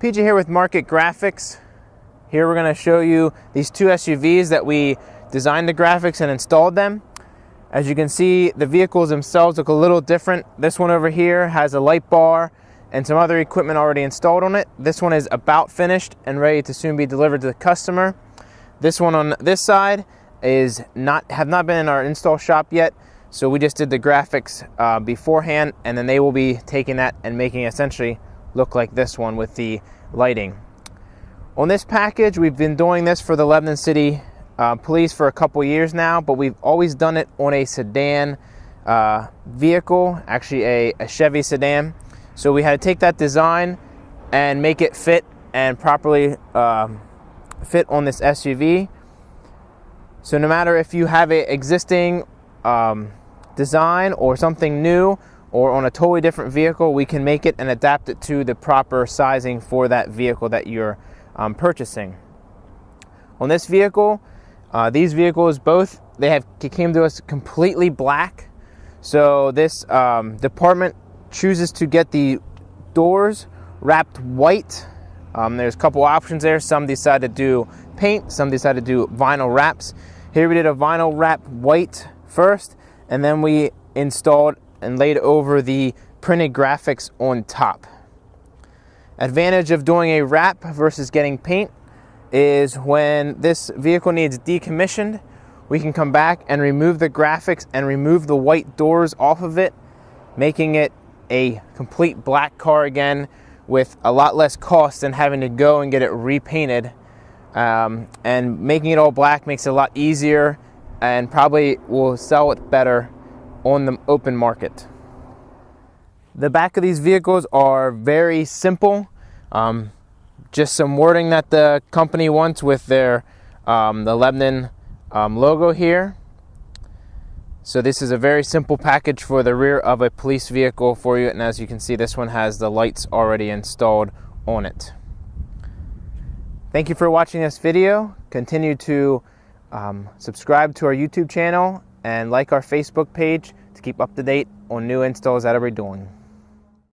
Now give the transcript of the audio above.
PJ here with Mark.It graphics. Here we're going to show you these two SUVs that we designed the graphics and installed them. As you can see, the vehicles themselves look a little different. This one over here has a light bar and some other equipment already installed on it. This one is about finished and ready to soon be delivered to the customer. This one on this side have not been in our install shop yet, so we just did the graphics beforehand, and then they will be taking that and making it essentially look like this one with the lighting. On this package, we've been doing this for the Lebanon City Police for a couple years now, but we've always done it on a sedan vehicle, actually a Chevy sedan. So we had to take that design and make it fit and properly fit on this SUV. So no matter if you have an existing design or something new or on a totally different vehicle, we can make it and adapt it to the proper sizing for that vehicle that you're purchasing. On this vehicle, these vehicles both, came to us completely black. So this department chooses to get the doors wrapped white. There's a couple options there. Some decide to do paint, some decide to do vinyl wraps. Here we did a vinyl wrap white first, and then we installed and laid over the printed graphics on top. Advantage of doing a wrap versus getting paint is when this vehicle needs decommissioned, we can come back and remove the graphics and remove the white doors off of it, making it a complete black car again with a lot less cost than having to go and get it repainted. And making it all black makes it a lot easier and probably will sell it better on the open market. The back of these vehicles are very simple. Just some wording that the company wants with their the Lebanon logo here. So this is a very simple package for the rear of a police vehicle for you, and as you can see, this one has the lights already installed on it. Thank you for watching this video. Continue to subscribe to our YouTube channel and like our Facebook page to keep up to date on new installs that we're doing.